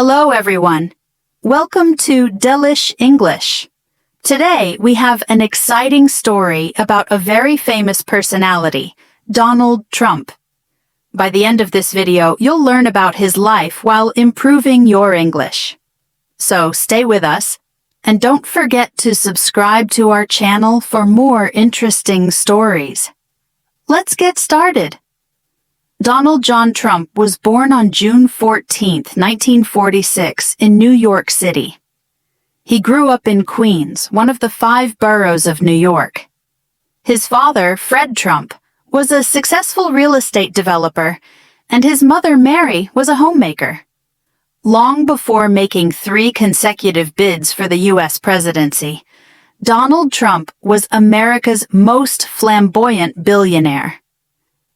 Hello, everyone. Welcome to Delish English. Today, we have an exciting story about a very famous personality, Donald Trump. By the end of this video, you'll learn about his life while improving your English. So stay with us, and don't forget to subscribe to our channel for more interesting stories. Let's get started. Donald John Trump was born on June 14, 1946, in New York City. He grew up in Queens, one of the 5 boroughs of New York. His father, Fred Trump, was a successful real estate developer, and his mother, Mary, was a homemaker. Long before making 3 consecutive bids for the U.S. presidency, Donald Trump was America's most flamboyant billionaire.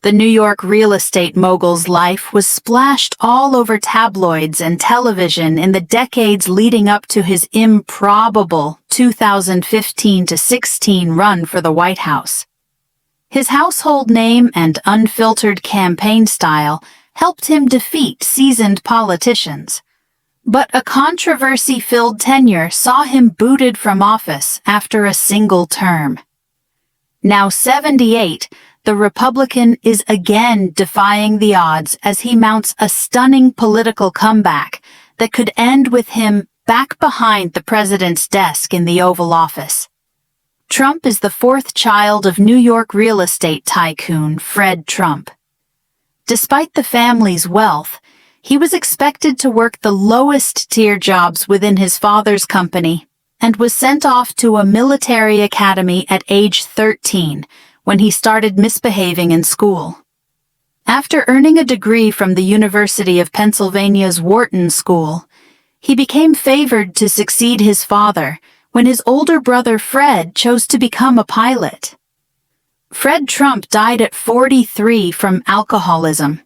The New York real estate mogul's life was splashed all over tabloids and television in the decades leading up to his improbable 2015-16 run for the White House. His household name and unfiltered campaign style helped him defeat seasoned politicians. But a controversy-filled tenure saw him booted from office after a single term. Now 78, the Republican is again defying the odds as he mounts a stunning political comeback that could end with him back behind the president's desk in the Oval Office. Trump is the 4th child of New York real estate tycoon Fred Trump. Despite the family's wealth, he was expected to work the lowest-tier jobs within his father's company and was sent off to a military academy at age 13, when he started misbehaving in school. After earning a degree from the University of Pennsylvania's Wharton School, he became favored to succeed his father when his older brother Fred chose to become a pilot. Fred Trump died at 43 from alcoholism,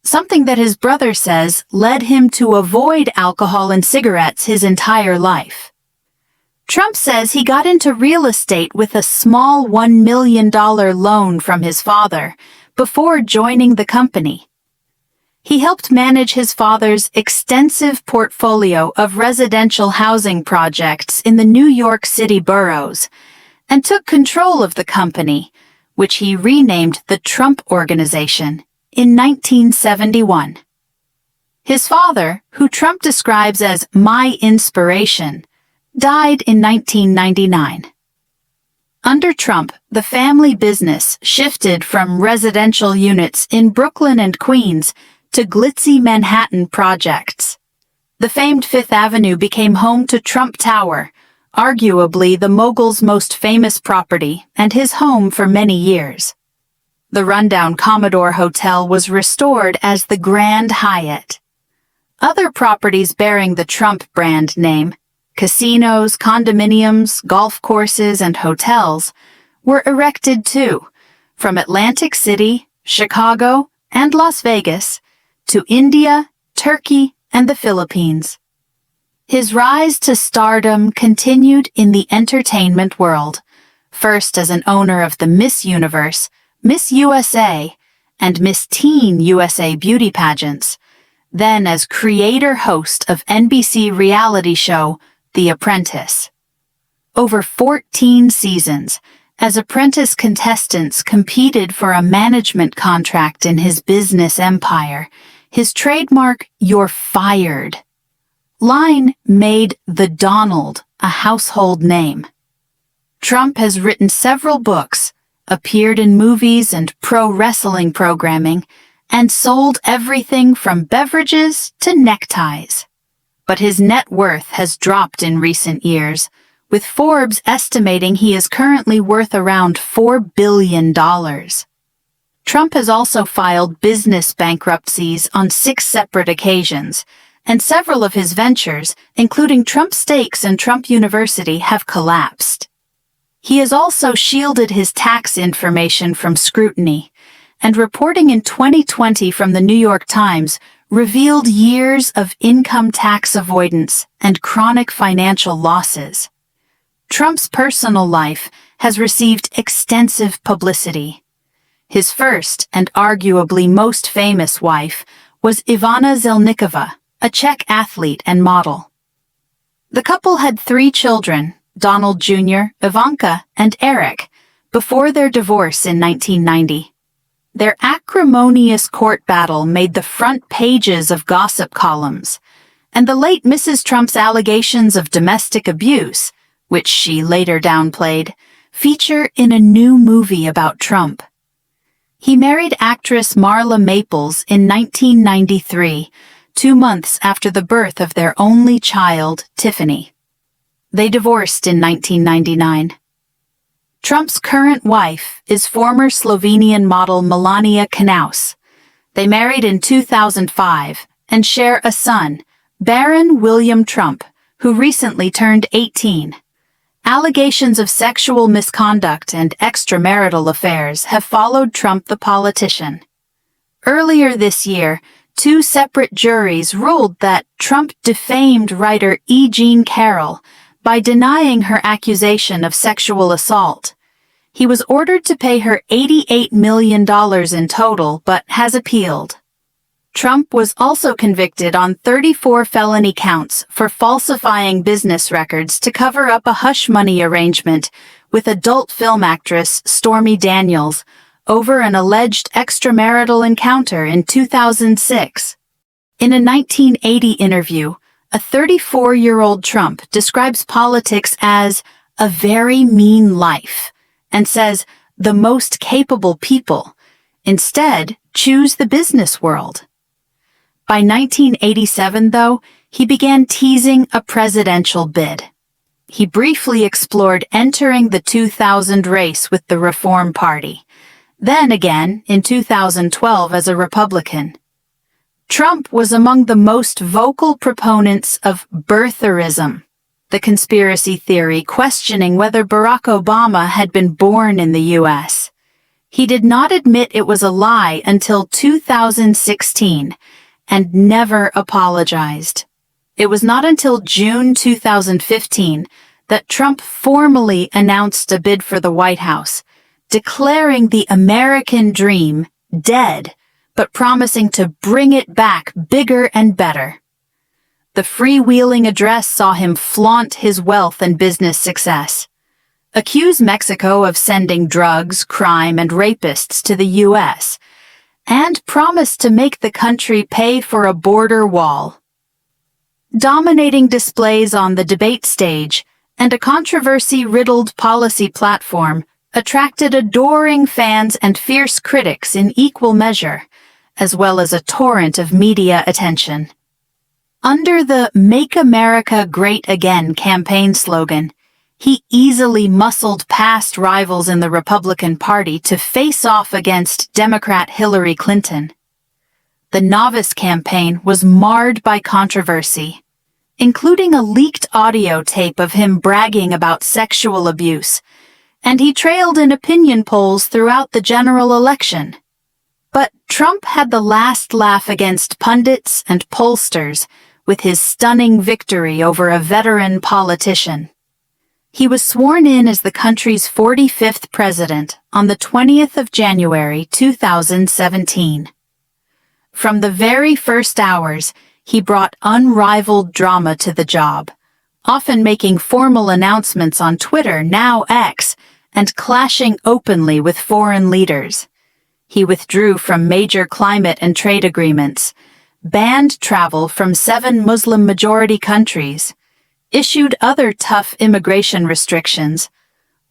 something that his brother says led him to avoid alcohol and cigarettes his entire life. Trump says he got into real estate with a small $1 million loan from his father before joining the company. He helped manage his father's extensive portfolio of residential housing projects in the New York City boroughs and took control of the company, which he renamed the Trump Organization, in 1971. His father, who Trump describes as my inspiration, died in 1999. Under Trump, the family business shifted from residential units in Brooklyn and Queens to glitzy Manhattan projects. The famed Fifth Avenue became home to Trump Tower, arguably the mogul's most famous property and his home for many years. The rundown Commodore Hotel was restored as the Grand Hyatt. Other properties bearing the Trump brand name, casinos, condominiums, golf courses, and hotels, were erected too, from Atlantic City, Chicago, and Las Vegas, to India, Turkey, and the Philippines. His rise to stardom continued in the entertainment world, first as an owner of the Miss Universe, Miss USA, and Miss Teen USA beauty pageants, then as creator-host of NBC reality show The Apprentice. Over 14 seasons, as apprentice contestants competed for a management contract in his business empire, his trademark "You're fired" line made the Donald a household name. Trump has written several books, appeared in movies and pro wrestling programming, and sold everything from beverages to neckties. But his net worth has dropped in recent years, with Forbes estimating he is currently worth around $4 billion. Trump has also filed business bankruptcies on 6 separate occasions, and several of his ventures, including Trump Steaks and Trump University, have collapsed. He has also shielded his tax information from scrutiny, and reporting in 2020 from the New York Times revealed years of income tax avoidance and chronic financial losses. Trump's personal life has received extensive publicity. His first and arguably most famous wife was Ivana Zelnickova, a Czech athlete and model. The couple had 3 children, Donald Jr., Ivanka, and Eric, before their divorce in 1990. Their acrimonious court battle made the front pages of gossip columns, and the late Mrs. Trump's allegations of domestic abuse, which she later downplayed, feature in a new movie about Trump. He married actress Marla Maples in 1993, 2 months after the birth of their only child, Tiffany. They divorced in 1999. Trump's current wife is former Slovenian model Melania Knaus. They married in 2005 and share a son, Baron William Trump, who recently turned 18. Allegations of sexual misconduct and extramarital affairs have followed Trump the politician. Earlier this year, 2 separate juries ruled that Trump defamed writer E. Jean Carroll by denying her accusation of sexual assault. He was ordered to pay her $88 million in total, but has appealed. Trump was also convicted on 34 felony counts for falsifying business records to cover up a hush money arrangement with adult film actress Stormy Daniels over an alleged extramarital encounter in 2006. In a 1980 interview, a 34-year-old Trump describes politics as a very mean life and says the most capable people instead choose the business world. By 1987, though, he began teasing a presidential bid. He briefly explored entering the 2000 race with the Reform Party, then again in 2012 as a Republican. Trump was among the most vocal proponents of birtherism, the conspiracy theory questioning whether Barack Obama had been born in the U.S. He did not admit it was a lie until 2016 and never apologized. It was not until June 2015 that Trump formally announced a bid for the White House, declaring the American dream dead, but promising to bring it back bigger and better. The freewheeling address saw him flaunt his wealth and business success, accuse Mexico of sending drugs, crime, and rapists to the U.S., and promise to make the country pay for a border wall. Dominating displays on the debate stage and a controversy-riddled policy platform attracted adoring fans and fierce critics in equal measure, as well as a torrent of media attention. Under the Make America Great Again campaign slogan, he easily muscled past rivals in the Republican Party to face off against Democrat Hillary Clinton. The novice campaign was marred by controversy, including a leaked audio tape of him bragging about sexual abuse, and he trailed in opinion polls throughout the general election. But Trump had the last laugh against pundits and pollsters with his stunning victory over a veteran politician. He was sworn in as the country's 45th president on the 20th of January 2017. From the very first hours, he brought unrivaled drama to the job, often making formal announcements on Twitter, now X, and clashing openly with foreign leaders. He withdrew from major climate and trade agreements, banned travel from 7 Muslim-majority countries, issued other tough immigration restrictions,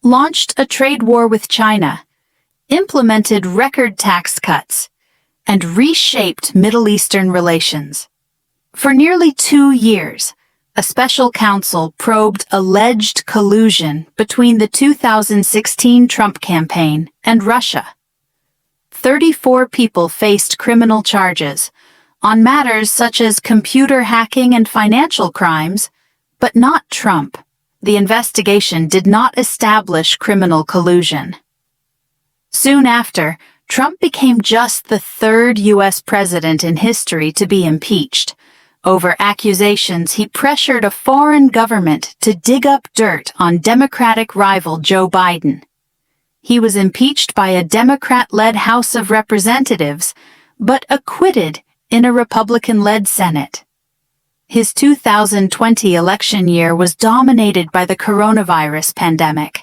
launched a trade war with China, implemented record tax cuts, and reshaped Middle Eastern relations. For nearly 2 years, a special counsel probed alleged collusion between the 2016 Trump campaign and Russia. 34 people faced criminal charges on matters such as computer hacking and financial crimes, but not Trump. The investigation did not establish criminal collusion. Soon after, Trump became just the 3rd U.S. president in history to be impeached. Over accusations, he pressured a foreign government to dig up dirt on Democratic rival Joe Biden. He was impeached by a Democrat-led House of Representatives, but acquitted in a Republican-led Senate. His 2020 election year was dominated by the coronavirus pandemic.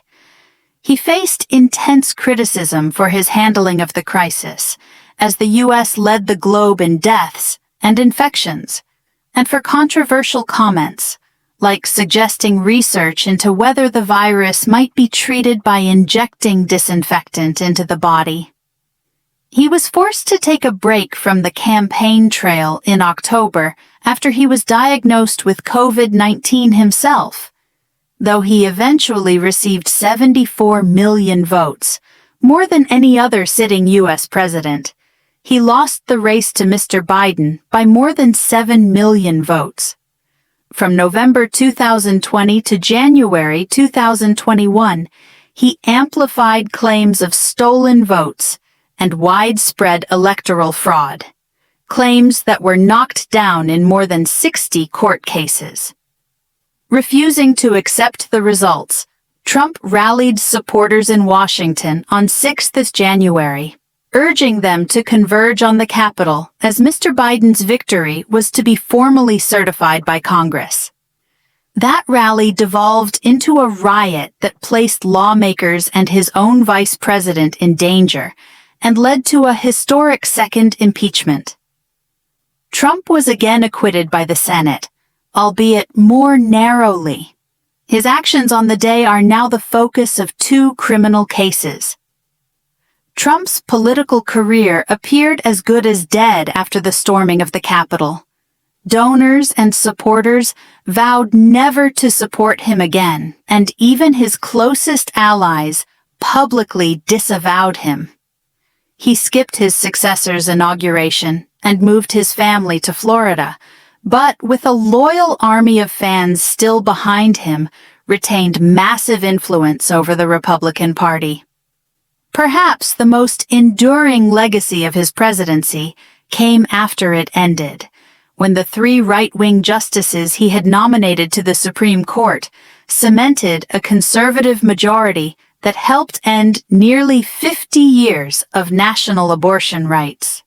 He faced intense criticism for his handling of the crisis, as the U.S. led the globe in deaths and infections, and for controversial comments, like suggesting research into whether the virus might be treated by injecting disinfectant into the body. He was forced to take a break from the campaign trail in October after he was diagnosed with COVID-19 himself. Though he eventually received 74 million votes, more than any other sitting U.S. president, he lost the race to Mr. Biden by more than 7 million votes. From November 2020 to January 2021, he amplified claims of stolen votes and widespread electoral fraud, claims that were knocked down in more than 60 court cases. Refusing to accept the results, Trump rallied supporters in Washington on 6th January, urging them to converge on the Capitol as Mr. Biden's victory was to be formally certified by Congress. That rally devolved into a riot that placed lawmakers and his own vice president in danger and led to a historic second impeachment. Trump was again acquitted by the Senate, albeit more narrowly. His actions on the day are now the focus of 2 criminal cases. Trump's political career appeared as good as dead after the storming of the Capitol. Donors and supporters vowed never to support him again, and even his closest allies publicly disavowed him. He skipped his successor's inauguration and moved his family to Florida, but with a loyal army of fans still behind him, retained massive influence over the Republican Party. Perhaps the most enduring legacy of his presidency came after it ended, when the 3 right-wing justices he had nominated to the Supreme Court cemented a conservative majority that helped end nearly 50 years of national abortion rights.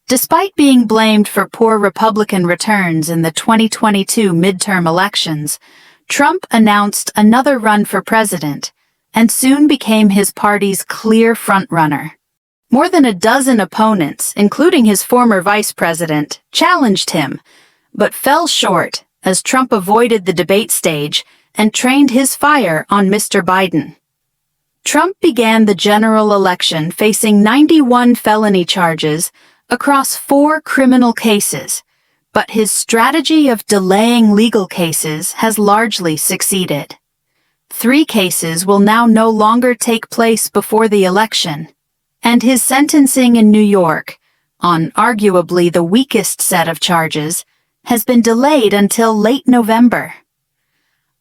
Despite being blamed for poor Republican returns in the 2022 midterm elections, Trump announced another run for president and soon became his party's clear frontrunner. More than a dozen opponents, including his former vice president, challenged him, but fell short as Trump avoided the debate stage and trained his fire on Mr. Biden. Trump began the general election facing 91 felony charges across 4 criminal cases, but his strategy of delaying legal cases has largely succeeded. 3 cases will now no longer take place before the election, and his sentencing in New York, on arguably the weakest set of charges, has been delayed until late November.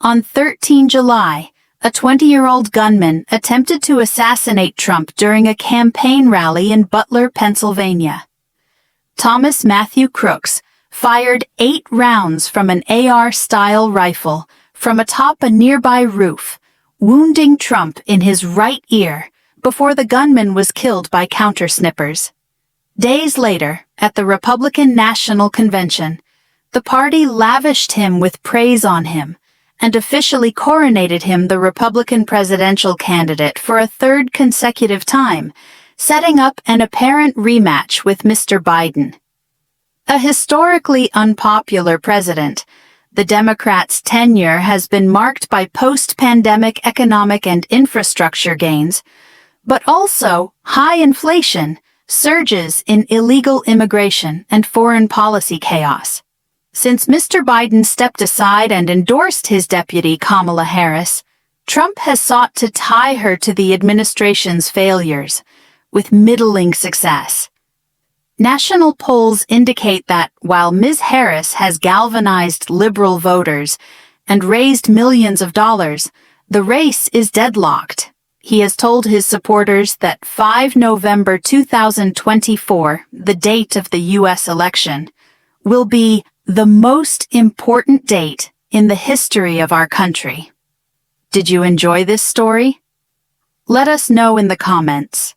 On 13 July, a 20-year-old gunman attempted to assassinate Trump during a campaign rally in Butler, Pennsylvania. Thomas Matthew Crooks fired 8 rounds from an AR-style rifle from atop a nearby roof, wounding Trump in his right ear before the gunman was killed by counter-snippers. Days later, at the Republican National Convention, the party lavished him with praise on him and officially coronated him the Republican presidential candidate for a 3rd consecutive time, setting up an apparent rematch with Mr. Biden. A historically unpopular president, the Democrats' tenure has been marked by post-pandemic economic and infrastructure gains, but also high inflation, surges in illegal immigration, and foreign policy chaos. Since Mr. Biden stepped aside and endorsed his deputy Kamala Harris, Trump has sought to tie her to the administration's failures, with middling success. National polls indicate that while Ms. Harris has galvanized liberal voters and raised millions of dollars, the race is deadlocked. He has told his supporters that 5 November 2024, the date of the U.S. election, will be the most important date in the history of our country. Did you enjoy this story? Let us know in the comments.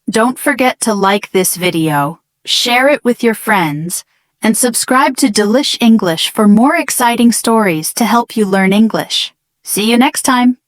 Don't forget to like this video, share it with your friends, and subscribe to Delish English for more exciting stories to help you learn English. See you next time!